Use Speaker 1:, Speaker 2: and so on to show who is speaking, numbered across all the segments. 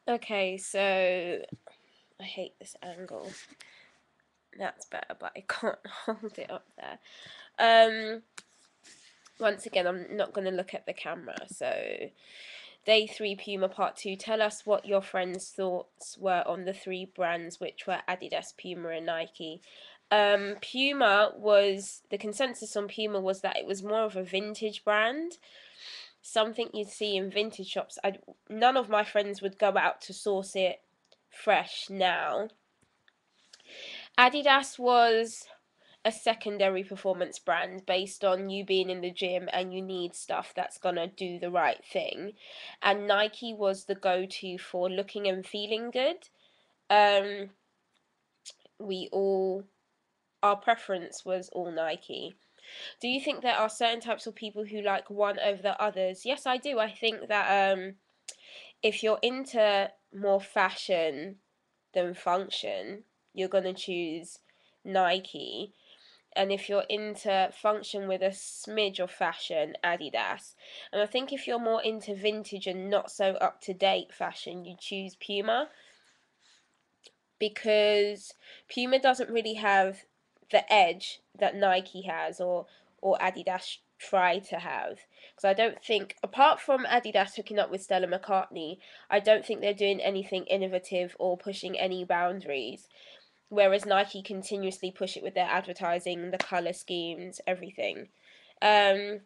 Speaker 1: Okay, so I hate this angle. That's better, but I can't hold it up there. Once again, I'm not going to look at the camera. So, Day 3 Puma Part 2. Tell us what your friends' thoughts were on the three brands, which were Adidas, Puma, and Nike. The consensus on Puma was that it was more of a vintage brand, something you'd see in vintage shops. None of my friends would go out to source it fresh now. Adidas was a secondary performance brand based on you being in the gym and you need stuff that's gonna do the right thing. And Nike was the go-to for looking and feeling good. Um, we all Our preference was all Nike. Do you think there are certain types of people who like one over the others? Yes, I do. I think that if you're into more fashion than function, you're gonna choose Nike. And if you're into function with a smidge of fashion, Adidas. And I think if you're more into vintage and not so up to date fashion, you choose Puma, because Puma doesn't really have the edge that Nike has, or Adidas try to have. Because I don't think, apart from Adidas hooking up with Stella McCartney, I don't think they're doing anything innovative or pushing any boundaries. Whereas Nike continuously push it with their advertising, the color schemes, everything. Um,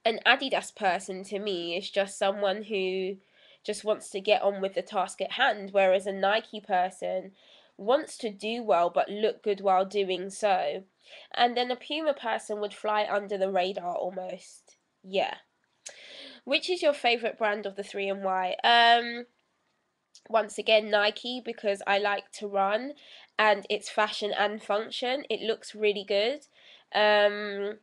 Speaker 1: an Adidas person to me is just someone who just wants to get on with the task at hand, whereas a Nike person wants to do well but look good while doing so. And then a Puma person would fly under the radar almost. Yeah. Which is your favorite brand of the three and why? Once again, Nike, because I like to run and it's fashion and function. It looks really good. The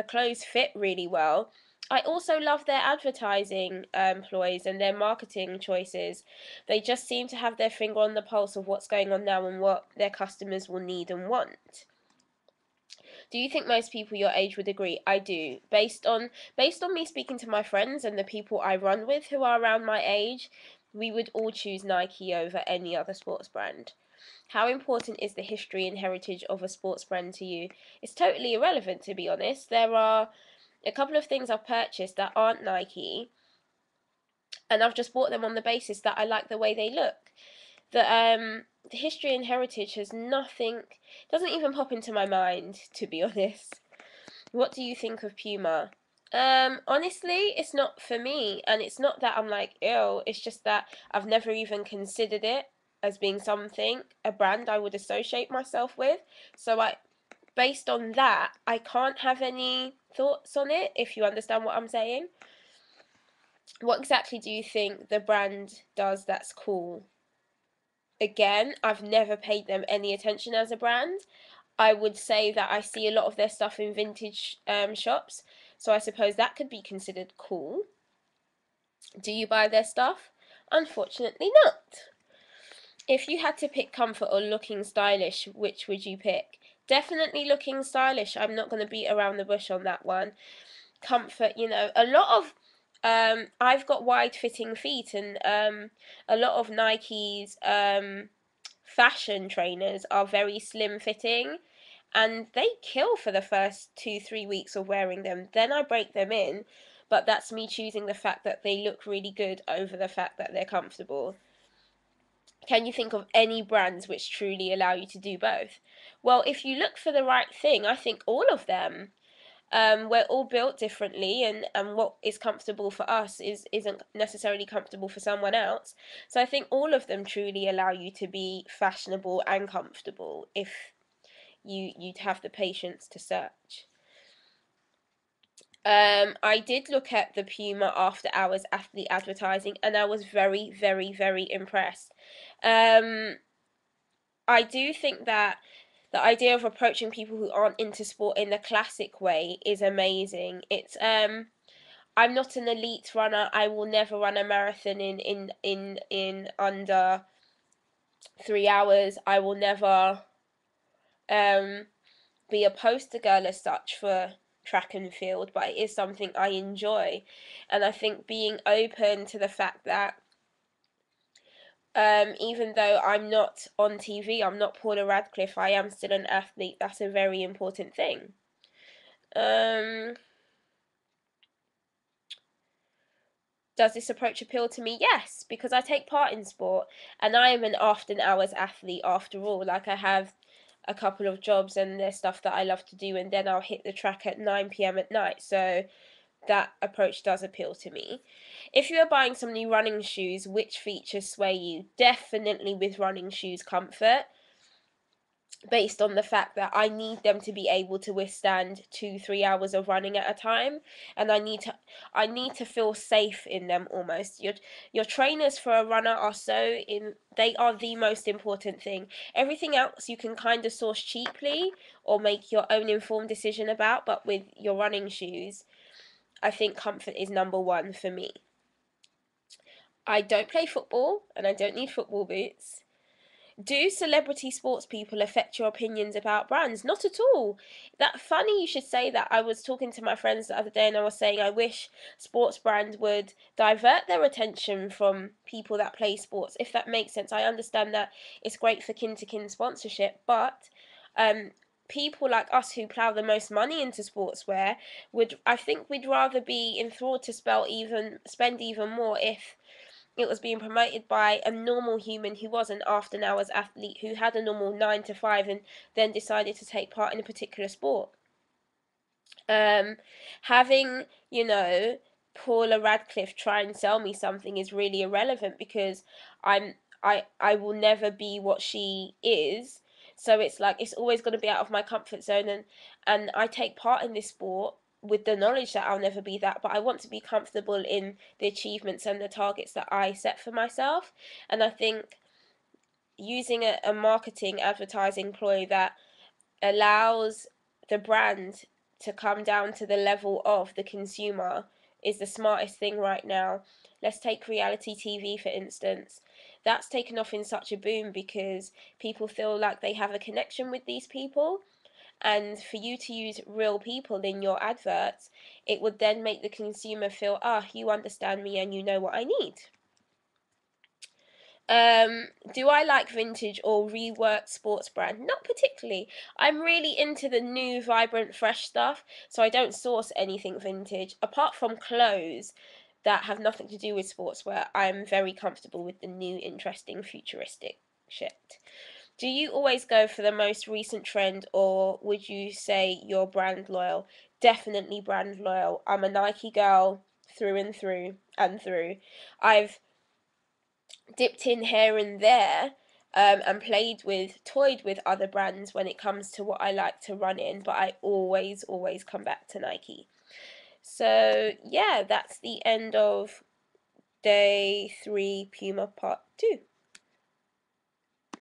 Speaker 1: clothes fit really well. I also love their advertising ploys and their marketing choices. They just seem to have their finger on the pulse of what's going on now and what their customers will need and want. Do you think most people your age would agree? I do. Based on me speaking to my friends and the people I run with who are around my age, we would all choose Nike over any other sports brand. How important is the history and heritage of a sports brand to you? It's totally irrelevant, to be honest. There are a couple of things I've purchased that aren't Nike, and I've just bought them on the basis that I like the way they look. The history and heritage has nothing, doesn't even pop into my mind, to be honest. What do you think of Puma? Honestly, it's not for me, and it's not that I'm like, ew, it's just that I've never even considered it as being something, a brand I would associate myself with. So based on that, I can't have any thoughts on it, if you understand what I'm saying. What exactly do you think the brand does that's cool? Again, I've never paid them any attention as a brand. I would say that I see a lot of their stuff in vintage shops, so I suppose that could be considered cool. Do you buy their stuff? Unfortunately not. If you had to pick comfort or looking stylish, which would you pick? Definitely looking stylish. I'm not going to beat around the bush on that one. Comfort, a lot of I've got wide fitting feet, and a lot of Nike's fashion trainers are very slim fitting, and they kill for the first 2-3 weeks of wearing them. Then I break them in, but that's me choosing the fact that they look really good over the fact that they're comfortable. Can you think of any brands which truly allow you to do both? Well, if you look for the right thing, I think all of them. We're all built differently, and what is comfortable for us isn't necessarily comfortable for someone else. So I think all of them truly allow you to be fashionable and comfortable if you'd have the patience to search. I did look at the Puma after hours after the advertising, and I was very, very, very impressed. Um, I do think that the idea of approaching people who aren't into sport in the classic way is amazing. I'm not an elite runner. I will never run a marathon in under 3 hours. I will never um be a poster girl as such for track and field, but it is something I enjoy. And I think being open to the fact that Even though I'm not on TV, I'm not Paula Radcliffe, I am still an athlete. That's a very important thing. Um, does this approach appeal to me? Yes, because I take part in sport and I am an after hours athlete after all. Like, I have a couple of jobs and there's stuff that I love to do, and then I'll hit the track at 9 p.m. at night. So that approach does appeal to me. If you are buying some new running shoes, which features sway you? Definitely with running shoes comfort, based on the fact that I need them to be able to withstand 2-3 hours of running at a time, and I need to feel safe in them almost. Your trainers for a runner are they are the most important thing. Everything else you can kind of source cheaply or make your own informed decision about, but with your running shoes, I think comfort is number one for me. I don't play football and I don't need football boots. Do celebrity sports people affect your opinions about brands? Not at all. That funny you should say that. I was talking to my friends the other day and I was saying I wish sports brands would divert their attention from people that play sports, if that makes sense. I understand that it's great for kin to kin sponsorship, but um people like us who plough the most money into sportswear would, I think we'd rather be enthralled to spend even more if it was being promoted by a normal human who was an after hours athlete who had a normal 9 to 5 and then decided to take part in a particular sport. Um, having, Paula Radcliffe try and sell me something is really irrelevant because I will never be what she is. So it's like it's always going to be out of my comfort zone, and I take part in this sport with the knowledge that I'll never be that, but I want to be comfortable in the achievements and the targets that I set for myself. And I think using a marketing advertising ploy that allows the brand to come down to the level of the consumer is the smartest thing right now. Let's take reality TV for instance. That's taken off in such a boom because people feel like they have a connection with these people. And for you to use real people in your adverts, it would then make the consumer feel, you understand me and you know what I need. Do I like vintage or reworked sports brand? Not particularly. I'm really into the new, vibrant, fresh stuff, so I don't source anything vintage. Apart from clothes that have nothing to do with sportswear, I'm very comfortable with the new, interesting, futuristic shit. Do you always go for the most recent trend, or would you say you're brand loyal? Definitely brand loyal. I'm a Nike girl through and through and through. I've dipped in here and there, and toyed with other brands when it comes to what I like to run in, but I always come back to Nike. So, yeah, that's the end of day 3, Puma part 2.